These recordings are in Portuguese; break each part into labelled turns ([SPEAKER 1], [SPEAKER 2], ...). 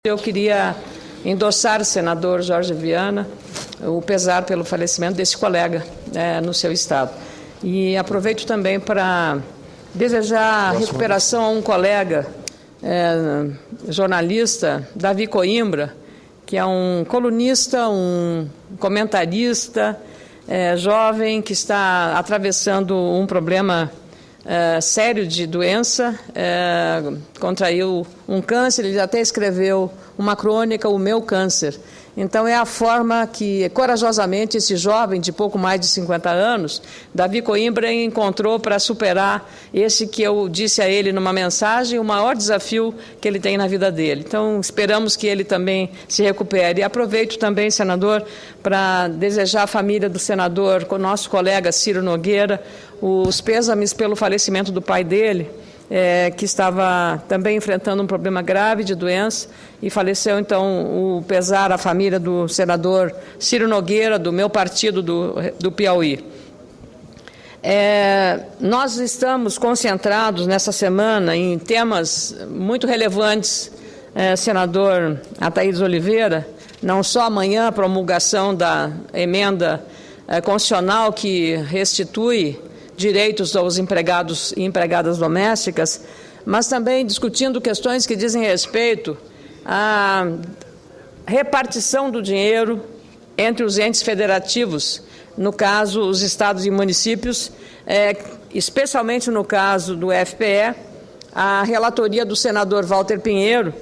[SPEAKER 1] Eu queria endossar, senador Jorge Viana, o pesar pelo falecimento desse colega no seu estado. E aproveito também para desejar recuperação a um colega jornalista, Davi Coimbra, que é um colunista, um comentarista jovem que está atravessando um problema sério de doença, contraiu um câncer, ele até escreveu uma crônica, O Meu Câncer. Então, é a forma que, corajosamente, esse jovem de pouco mais de 50 anos, Davi Coimbra, encontrou para superar esse que eu disse a ele numa mensagem, o maior desafio que ele tem na vida dele. Então, esperamos que ele também se recupere. E aproveito também, senador, para desejar à família do senador, com o nosso colega Ciro Nogueira, os pêsames pelo falecimento do pai dele, que estava também enfrentando um problema grave de doença e faleceu. Então, o pesar à família do senador Ciro Nogueira, do meu partido do Piauí. Nós estamos concentrados nessa semana em temas muito relevantes, senador Ataídes Oliveira, não só amanhã a promulgação da emenda constitucional que restitui direitos aos empregados e empregadas domésticas, mas também discutindo questões que dizem respeito à repartição do dinheiro entre os entes federativos, no caso, os estados e municípios, especialmente no caso do FPE, a relatoria do senador Walter Pinheiro,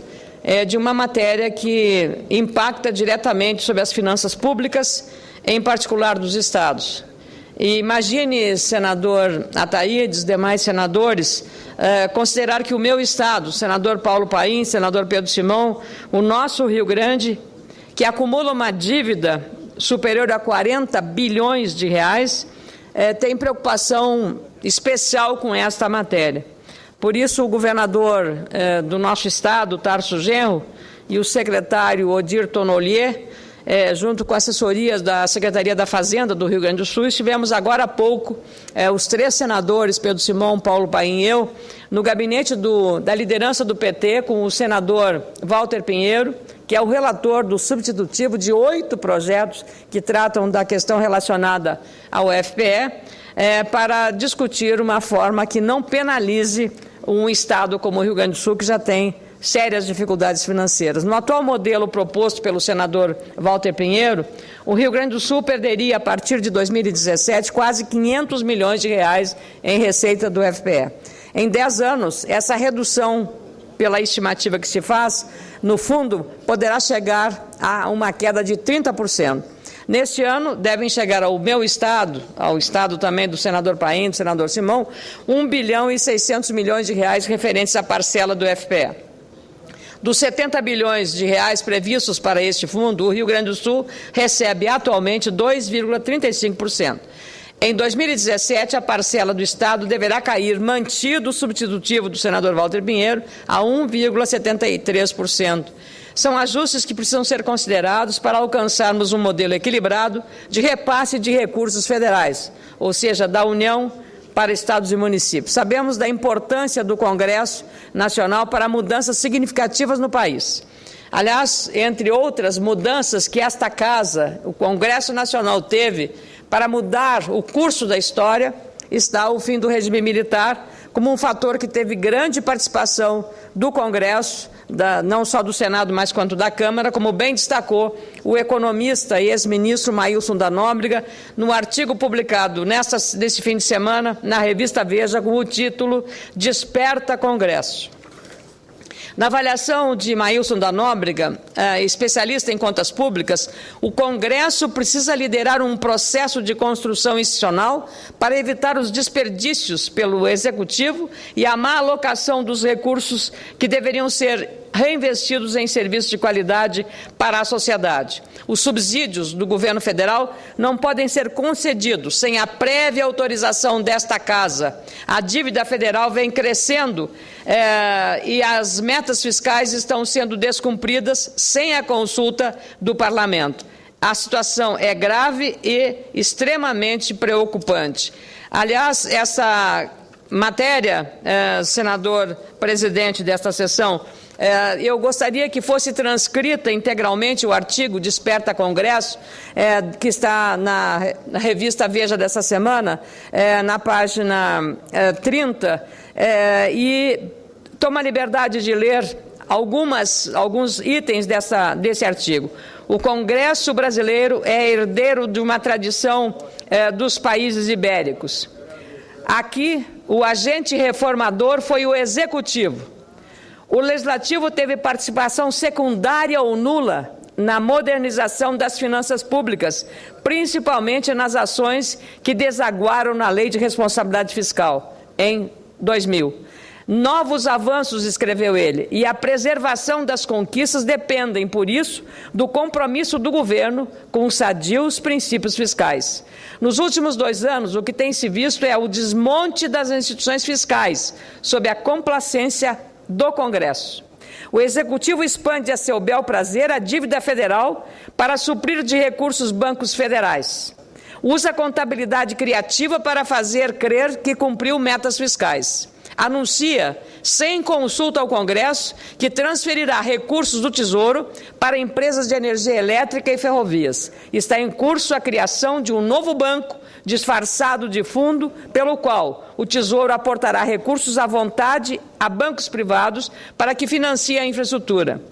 [SPEAKER 1] de uma matéria que impacta diretamente sobre as finanças públicas, em particular dos estados. E imagine, senador Ataídes, demais senadores, considerar que o meu estado, senador Paulo Paim, senador Pedro Simão, o nosso Rio Grande, que acumula uma dívida superior a 40 bilhões de reais, tem preocupação especial com esta matéria. Por isso, o governador do nosso estado, Tarso Genro, e o secretário Odir Tonolier, junto com assessorias da Secretaria da Fazenda do Rio Grande do Sul, estivemos agora há pouco, os três senadores, Pedro Simão, Paulo Paim e eu, no gabinete da liderança do PT, com o senador Walter Pinheiro, que é o relator do substitutivo de 8 projetos que tratam da questão relacionada ao FPE, para discutir uma forma que não penalize um estado como o Rio Grande do Sul, que já tem sérias dificuldades financeiras. No atual modelo proposto pelo senador Walter Pinheiro, o Rio Grande do Sul perderia, a partir de 2017, quase 500 milhões de reais em receita do FPE. Em 10 anos, essa redução, pela estimativa que se faz, no fundo, poderá chegar a uma queda de 30%. Neste ano, devem chegar ao meu estado, ao estado também do senador Paim, do senador Simão, 1 bilhão e 600 milhões de reais referentes à parcela do FPE. Dos 70 bilhões de reais previstos para este fundo, o Rio Grande do Sul recebe atualmente 2,35%. Em 2017, a parcela do Estado deverá cair, mantido o substitutivo do senador Walter Pinheiro, a 1,73%. São ajustes que precisam ser considerados para alcançarmos um modelo equilibrado de repasse de recursos federais, ou seja, da União para estados e municípios. Sabemos da importância do Congresso Nacional para mudanças significativas no país. Aliás, entre outras mudanças que esta Casa, o Congresso Nacional, teve para mudar o curso da história, está o fim do regime militar, como um fator que teve grande participação do Congresso, não só do Senado, mas quanto da Câmara, como bem destacou o economista e ex-ministro Maílson da Nóbrega, no artigo publicado nesse fim de semana, na revista Veja, com o título Desperta Congresso. Na avaliação de Maílson da Nóbrega, especialista em contas públicas, o Congresso precisa liderar um processo de construção institucional para evitar os desperdícios pelo Executivo e a má alocação dos recursos que deveriam ser reinvestidos em serviços de qualidade para a sociedade. Os subsídios do governo federal não podem ser concedidos sem a prévia autorização desta Casa. A dívida federal vem crescendo e as metas fiscais estão sendo descumpridas sem a consulta do Parlamento. A situação é grave e extremamente preocupante. Aliás, essa matéria, senador presidente desta sessão, Eu gostaria que fosse transcrita integralmente o artigo Desperta Congresso, que está na revista Veja dessa semana, na página 30, e toma a liberdade de ler alguns itens desse artigo. O Congresso brasileiro é herdeiro de uma tradição dos países ibéricos. Aqui, o agente reformador foi o Executivo. O Legislativo teve participação secundária ou nula na modernização das finanças públicas, principalmente nas ações que desaguaram na Lei de Responsabilidade Fiscal, em 2000. Novos avanços, escreveu ele, e a preservação das conquistas dependem, por isso, do compromisso do governo com sadios princípios fiscais. Nos últimos 2 anos, o que tem se visto é o desmonte das instituições fiscais, sob a complacência do Congresso. O Executivo expande a seu bel prazer a dívida federal para suprir de recursos bancos federais. Usa a contabilidade criativa para fazer crer que cumpriu metas fiscais. Anuncia, sem consulta ao Congresso, que transferirá recursos do Tesouro para empresas de energia elétrica e ferrovias. Está em curso a criação de um novo banco, disfarçado de fundo, pelo qual o Tesouro aportará recursos à vontade a bancos privados para que financiem a infraestrutura.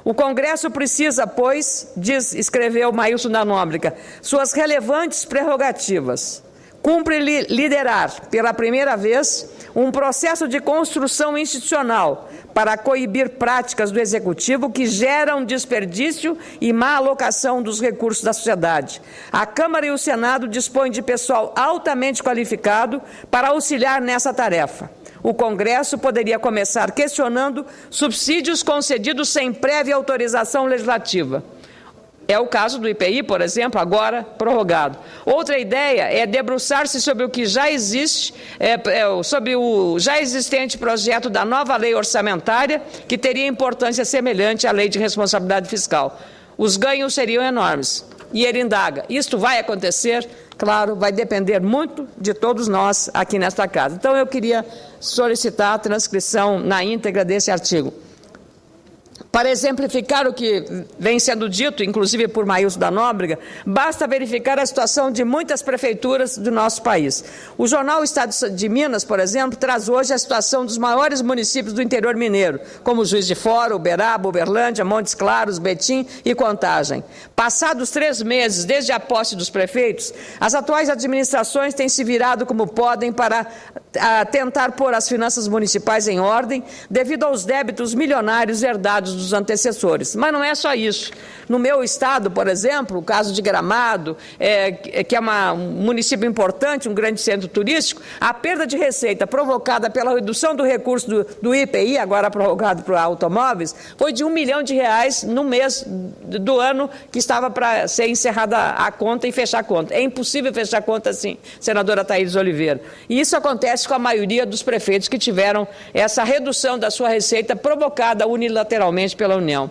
[SPEAKER 1] O Congresso precisa, pois, escreveu Maílson da Nóbrega, suas relevantes prerrogativas. Cumpre-lhe liderar, pela primeira vez, um processo de construção institucional para coibir práticas do Executivo que geram desperdício e má alocação dos recursos da sociedade. A Câmara e o Senado dispõem de pessoal altamente qualificado para auxiliar nessa tarefa. O Congresso poderia começar questionando subsídios concedidos sem prévia autorização legislativa. É o caso do IPI, por exemplo, agora prorrogado. Outra ideia é debruçar-se sobre o que já existe, sobre o já existente projeto da nova lei orçamentária, que teria importância semelhante à lei de responsabilidade fiscal. Os ganhos seriam enormes. E ele indaga, isto vai acontecer? Claro, vai depender muito de todos nós aqui nesta casa. Então, eu queria solicitar a transcrição na íntegra desse artigo. Para exemplificar o que vem sendo dito, inclusive por Maílson da Nóbrega, basta verificar a situação de muitas prefeituras do nosso país. O jornal Estado de Minas, por exemplo, traz hoje a situação dos maiores municípios do interior mineiro, como Juiz de Fora, Uberaba, Uberlândia, Montes Claros, Betim e Contagem. Passados 3 meses desde a posse dos prefeitos, as atuais administrações têm se virado como podem para tentar pôr as finanças municipais em ordem, devido aos débitos milionários herdados dos antecessores. Mas não é só isso. No meu estado, por exemplo, o caso de Gramado, que é um município importante, um grande centro turístico, a perda de receita provocada pela redução do recurso do IPI, agora prorrogado para automóveis, foi de R$1 milhão no mês do ano que estava para ser encerrada a conta e fechar a conta. É impossível fechar a conta assim, senadora Thaís Oliveira. E isso acontece com a maioria dos prefeitos que tiveram essa redução da sua receita provocada unilateralmente pela União.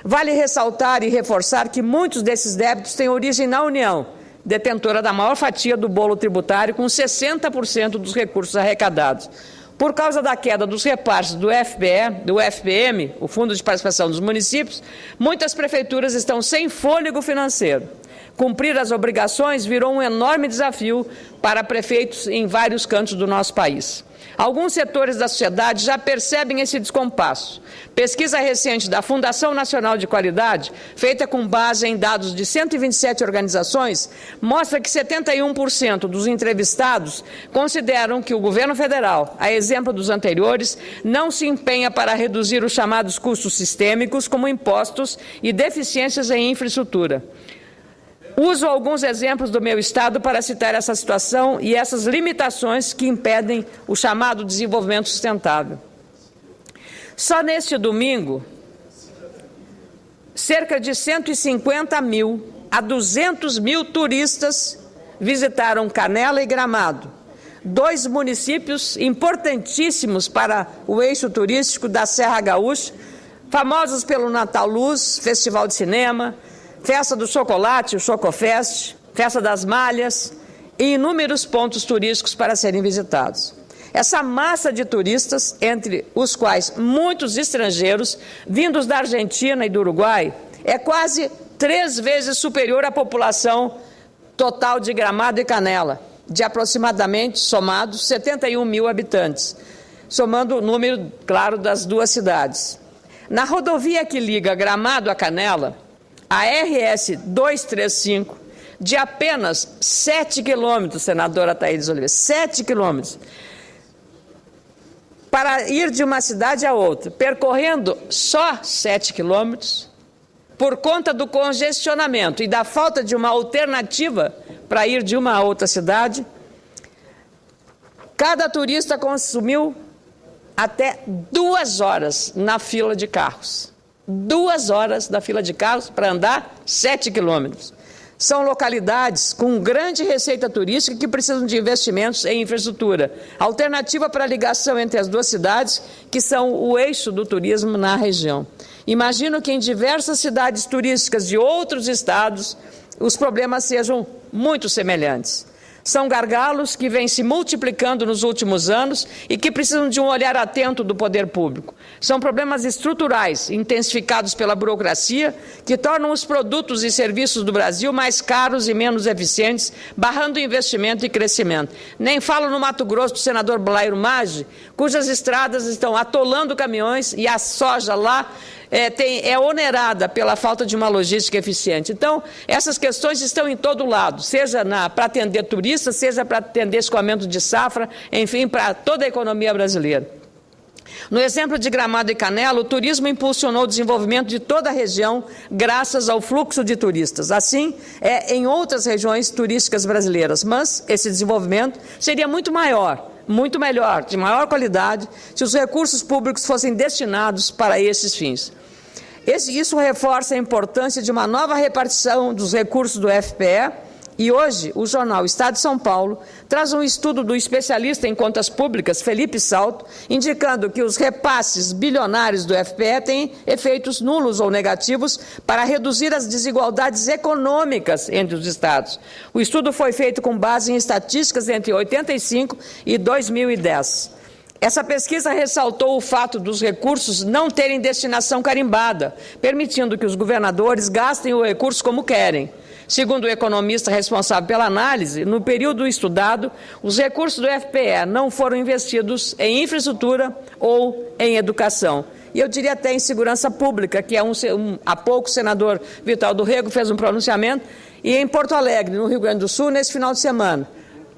[SPEAKER 1] Vale ressaltar e reforçar que muitos desses débitos têm origem na União, detentora da maior fatia do bolo tributário, com 60% dos recursos arrecadados. Por causa da queda dos repasses do FPM, o Fundo de Participação dos Municípios, muitas prefeituras estão sem fôlego financeiro. Cumprir as obrigações virou um enorme desafio para prefeitos em vários cantos do nosso país. Alguns setores da sociedade já percebem esse descompasso. Pesquisa recente da Fundação Nacional de Qualidade, feita com base em dados de 127 organizações, mostra que 71% dos entrevistados consideram que o governo federal, a exemplo dos anteriores, não se empenha para reduzir os chamados custos sistêmicos, como impostos e deficiências em infraestrutura. Uso alguns exemplos do meu estado para citar essa situação e essas limitações que impedem o chamado desenvolvimento sustentável. Só neste domingo, cerca de 150 mil a 200 mil turistas visitaram Canela e Gramado, 2 municípios importantíssimos para o eixo turístico da Serra Gaúcha, famosos pelo Natal Luz, Festival de Cinema, Festa do Chocolate, o Chocofest, Festa das Malhas e inúmeros pontos turísticos para serem visitados. Essa massa de turistas, entre os quais muitos estrangeiros, vindos da Argentina e do Uruguai, é quase 3 vezes superior à população total de Gramado e Canela, de aproximadamente, somados, 71 mil habitantes, somando o número, claro, das duas cidades. Na rodovia que liga Gramado a Canela, a RS 235, de apenas 7 quilômetros, senadora Thaís Oliveira, 7 quilômetros, para ir de uma cidade a outra, percorrendo só 7 quilômetros, por conta do congestionamento e da falta de uma alternativa para ir de uma a outra cidade, cada turista consumiu até 2 horas na fila de carros. 2 horas na fila de carros para andar 7 quilômetros. São localidades com grande receita turística que precisam de investimentos em infraestrutura, alternativa para a ligação entre as duas cidades, que são o eixo do turismo na região. Imagino que em diversas cidades turísticas de outros estados, os problemas sejam muito semelhantes. São gargalos que vêm se multiplicando nos últimos anos e que precisam de um olhar atento do poder público. São problemas estruturais, intensificados pela burocracia, que tornam os produtos e serviços do Brasil mais caros e menos eficientes, barrando investimento e crescimento. Nem falo no Mato Grosso do senador Blairo Maggi, cujas estradas estão atolando caminhões e a soja lá é onerada pela falta de uma logística eficiente. Então, essas questões estão em todo lado, seja para atender turistas, seja para atender escoamento de safra, enfim, para toda a economia brasileira. No exemplo de Gramado e Canela, o turismo impulsionou o desenvolvimento de toda a região graças ao fluxo de turistas. Assim, em outras regiões turísticas brasileiras, mas esse desenvolvimento seria muito maior, muito melhor, de maior qualidade, se os recursos públicos fossem destinados para esses fins. Isso reforça a importância de uma nova repartição dos recursos do FPE e hoje o jornal Estado de São Paulo traz um estudo do especialista em contas públicas, Felipe Salto, indicando que os repasses bilionários do FPE têm efeitos nulos ou negativos para reduzir as desigualdades econômicas entre os estados. O estudo foi feito com base em estatísticas entre 85 e 2010. Essa pesquisa ressaltou o fato dos recursos não terem destinação carimbada, permitindo que os governadores gastem o recurso como querem. Segundo o economista responsável pela análise, no período estudado, os recursos do FPE não foram investidos em infraestrutura ou em educação. E eu diria até em segurança pública, que há pouco o senador Vital do Rego fez um pronunciamento, e em Porto Alegre, no Rio Grande do Sul, nesse final de semana.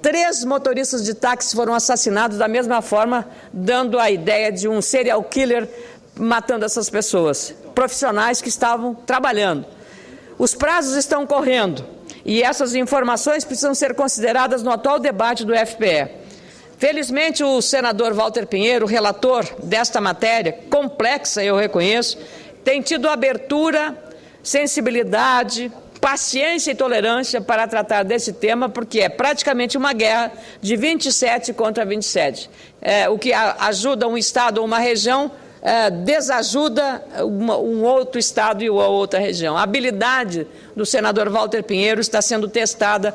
[SPEAKER 1] 3 motoristas de táxi foram assassinados da mesma forma, dando a ideia de um serial killer matando essas pessoas, profissionais que estavam trabalhando. Os prazos estão correndo e essas informações precisam ser consideradas no atual debate do FPE. Felizmente, o senador Walter Pinheiro, relator desta matéria, complexa, eu reconheço, tem tido abertura, sensibilidade, paciência e tolerância para tratar desse tema, porque é praticamente uma guerra de 27 contra 27. O que ajuda um estado ou uma região desajuda um outro estado e outra região. A habilidade do senador Walter Pinheiro está sendo testada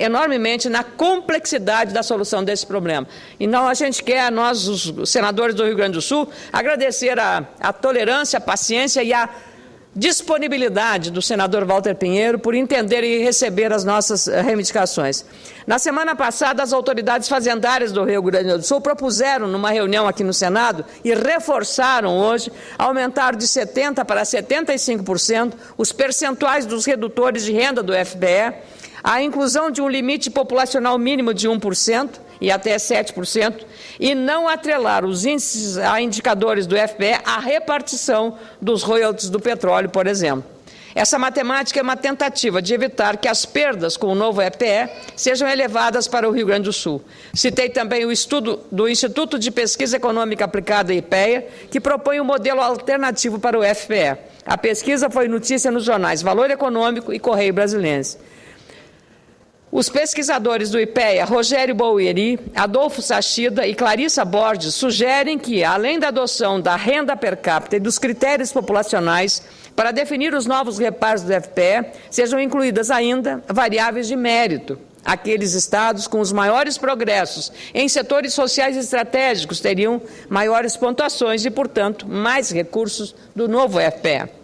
[SPEAKER 1] enormemente na complexidade da solução desse problema. Então, a gente quer, nós, os senadores do Rio Grande do Sul, agradecer a tolerância, a paciência e a disponibilidade do senador Walter Pinheiro por entender e receber as nossas reivindicações. Na semana passada, as autoridades fazendárias do Rio Grande do Sul propuseram, numa reunião aqui no Senado, e reforçaram hoje, aumentar de 70% para 75% os percentuais dos redutores de renda do FPE, a inclusão de um limite populacional mínimo de 1% e até 7%, e não atrelar os índices a indicadores do FPE à repartição dos royalties do petróleo, por exemplo. Essa matemática é uma tentativa de evitar que as perdas com o novo FPE sejam elevadas para o Rio Grande do Sul. Citei também o estudo do Instituto de Pesquisa Econômica Aplicada, IPEA, que propõe um modelo alternativo para o FPE. A pesquisa foi notícia nos jornais Valor Econômico e Correio Brasiliense. Os pesquisadores do IPEA, Rogério Boueri, Adolfo Sachida e Clarissa Borges, sugerem que, além da adoção da renda per capita e dos critérios populacionais para definir os novos reparos do FPE, sejam incluídas ainda variáveis de mérito Aqueles estados com os maiores progressos em setores sociais estratégicos teriam maiores pontuações e, portanto, mais recursos do novo FPE.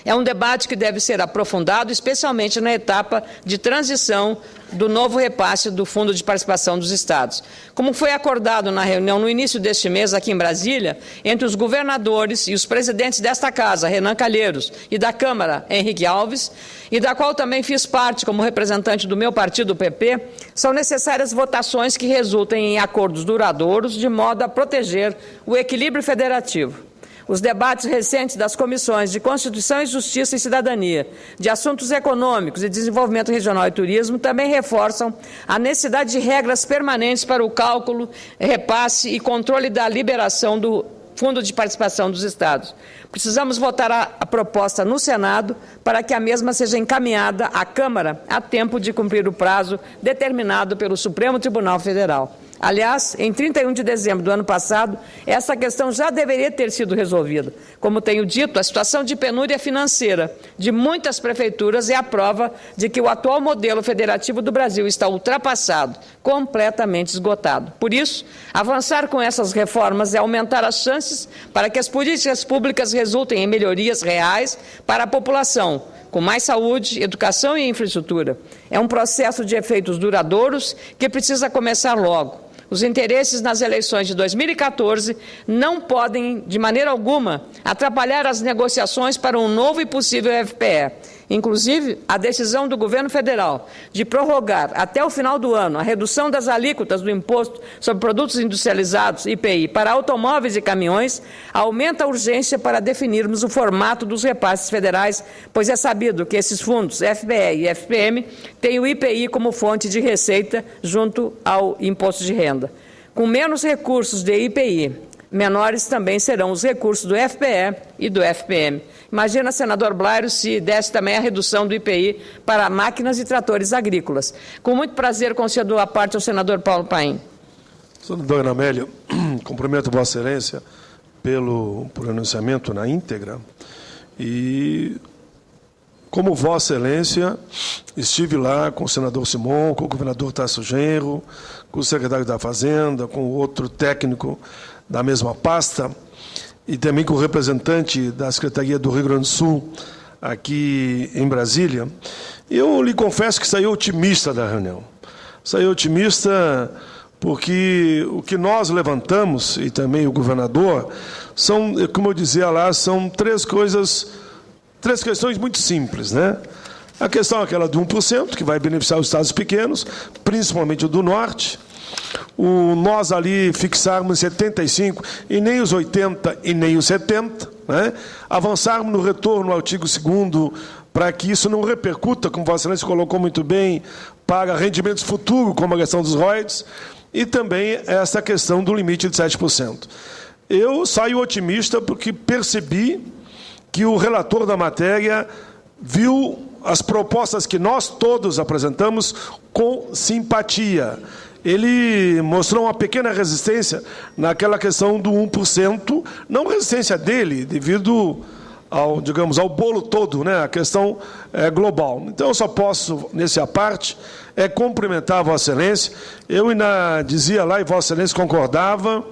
[SPEAKER 1] É um debate que deve ser aprofundado, especialmente na etapa de transição do novo repasse do Fundo de Participação dos Estados. Como foi acordado na reunião no início deste mês aqui em Brasília, entre os governadores e os presidentes desta Casa, Renan Calheiros, e da Câmara, Henrique Alves, e da qual também fiz parte como representante do meu partido, o PP, são necessárias votações que resultem em acordos duradouros, de modo a proteger o equilíbrio federativo. Os debates recentes das comissões de Constituição e Justiça e Cidadania, de Assuntos Econômicos e Desenvolvimento Regional e Turismo também reforçam a necessidade de regras permanentes para o cálculo, repasse e controle da liberação do Fundo de Participação dos Estados. Precisamos votar a proposta no Senado para que a mesma seja encaminhada à Câmara a tempo de cumprir o prazo determinado pelo Supremo Tribunal Federal. Aliás, em 31 de dezembro do ano passado, essa questão já deveria ter sido resolvida. Como tenho dito, a situação de penúria financeira de muitas prefeituras é a prova de que o atual modelo federativo do Brasil está ultrapassado, completamente esgotado. Por isso, avançar com essas reformas é aumentar as chances para que as políticas públicas resultem em melhorias reais para a população, com mais saúde, educação e infraestrutura. É um processo de efeitos duradouros que precisa começar logo. Os interesses nas eleições de 2014 não podem, de maneira alguma, atrapalhar as negociações para um novo e possível FPE. Inclusive, a decisão do governo federal de prorrogar até o final do ano a redução das alíquotas do Imposto sobre Produtos Industrializados, IPI, para automóveis e caminhões, aumenta a urgência para definirmos o formato dos repasses federais, pois é sabido que esses fundos, FPE e FPM, têm o IPI como fonte de receita junto ao Imposto de Renda. Com menos recursos de IPI, menores também serão os recursos do FPE e do FPM. Imagina, senador Blairo, se desse também a redução do IPI para máquinas e tratores agrícolas. Com muito prazer, concedo a parte ao senador Paulo Paim.
[SPEAKER 2] Senador Ana Amélia, cumprimento Vossa Excelência pelo pronunciamento na íntegra e, como Vossa Excelência, estive lá com o senador Simon, com o governador Tasso Genro, com o secretário da Fazenda, com outro técnico da mesma pasta, e também com o representante da Secretaria do Rio Grande do Sul, aqui em Brasília. Eu lhe confesso que saí otimista da reunião. Saí otimista porque o que nós levantamos, e também o governador, são, como eu dizia lá, são três questões muito simples, né? A questão é aquela do 1%, que vai beneficiar os estados pequenos, principalmente o do norte. Nós ali fixarmos 75 e nem os 80 e nem os 70, né? Avançarmos no retorno ao artigo 2º para que isso não repercuta, como Vossa Excelência colocou muito bem, para rendimentos futuros, como a questão dos royalties, e também essa questão do limite de 7%. Eu saio otimista porque percebi que o relator da matéria viu as propostas que nós todos apresentamos com simpatia. Ele mostrou uma pequena resistência naquela questão do 1%, não resistência dele, devido ao, digamos, ao bolo todo, né? A questão global. Então, eu só posso, nessa parte, cumprimentar a Vossa Excelência. Eu ainda dizia lá, e Vossa Excelência concordava,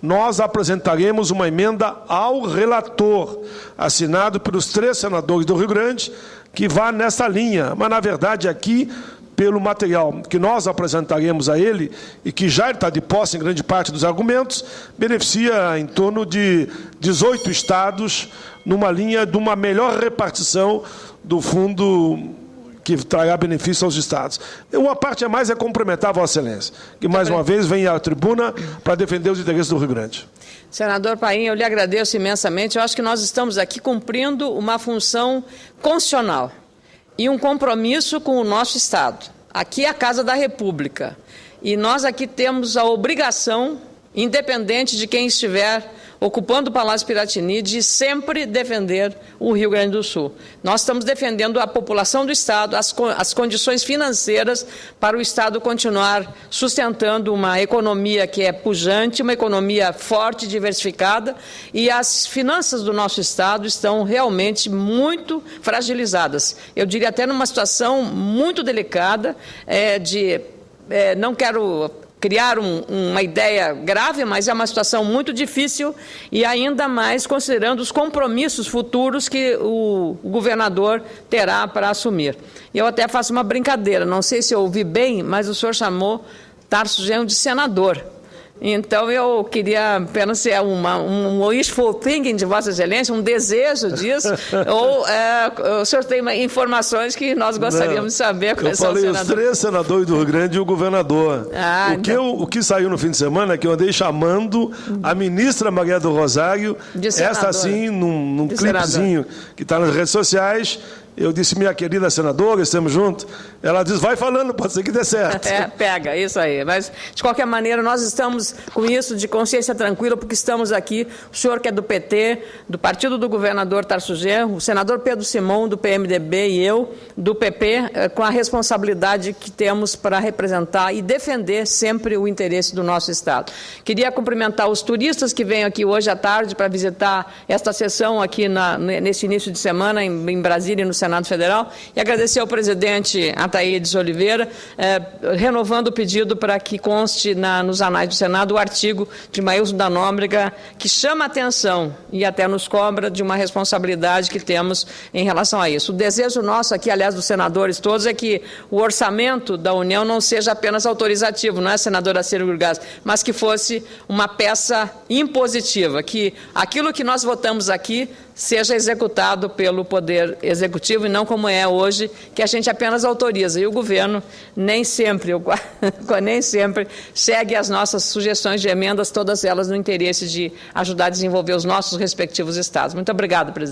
[SPEAKER 2] nós apresentaremos uma emenda ao relator, assinado pelos 3 senadores do Rio Grande, que vá nessa linha. Mas, na verdade, aqui, pelo material que nós apresentaremos a ele, e que já está de posse em grande parte dos argumentos, beneficia em torno de 18 estados, numa linha de uma melhor repartição do fundo que trará benefício aos estados. Uma parte a mais é cumprimentar a Vossa Excelência, que mais uma vez vem à tribuna para defender os interesses do Rio Grande.
[SPEAKER 1] Senador Paim, eu lhe agradeço imensamente. Eu acho que nós estamos aqui cumprindo uma função constitucional e um compromisso com o nosso Estado. Aqui é a Casa da República. E nós aqui temos a obrigação, independente de quem estiver ocupando o Palácio Piratini, de sempre defender o Rio Grande do Sul. Nós estamos defendendo a população do Estado, as condições financeiras para o Estado continuar sustentando uma economia que é pujante, uma economia forte, diversificada, e as finanças do nosso Estado estão realmente muito fragilizadas. Eu diria até numa situação muito delicada, não quero criar uma ideia grave, mas é uma situação muito difícil e ainda mais considerando os compromissos futuros que o governador terá para assumir. Eu até faço uma brincadeira, não sei se eu ouvi bem, mas o senhor chamou Tarso Genro de senador. Então, eu queria apenas ser um wishful thinking de Vossa Excelência, um desejo disso, ou o senhor tem informações que nós gostaríamos de saber.
[SPEAKER 2] Eu falei os 3 senadores do Rio Grande e o governador. O que saiu no fim de semana é que eu andei chamando a ministra Maria do Rosário, esta assim, num clipezinho que está nas redes sociais. Eu disse, minha querida senadora, estamos juntos. Ela diz, vai falando, pode ser que dê certo.
[SPEAKER 1] Pega, isso aí. Mas, de qualquer maneira, nós estamos com isso de consciência tranquila, porque estamos aqui, o senhor que é do PT, do partido do governador Tarso Genro, o senador Pedro Simão, do PMDB, e eu, do PP, com a responsabilidade que temos para representar e defender sempre o interesse do nosso Estado. Queria cumprimentar os turistas que vêm aqui hoje à tarde para visitar esta sessão aqui nesse início de semana em Brasília e no Senado Federal, e agradecer ao presidente Ataídes Oliveira, renovando o pedido para que conste nos anais do Senado o artigo de Maílson da Nóbrega, que chama a atenção e até nos cobra de uma responsabilidade que temos em relação a isso. O desejo nosso aqui, aliás, dos senadores todos, é que o orçamento da União não seja apenas autorizativo, não é, senadora Ciro Gurgás, mas que fosse uma peça impositiva, que aquilo que nós votamos aqui seja executado pelo Poder Executivo e não como é hoje, que a gente apenas autoriza. E o governo nem sempre segue as nossas sugestões de emendas, todas elas no interesse de ajudar a desenvolver os nossos respectivos estados. Muito obrigado, presidente.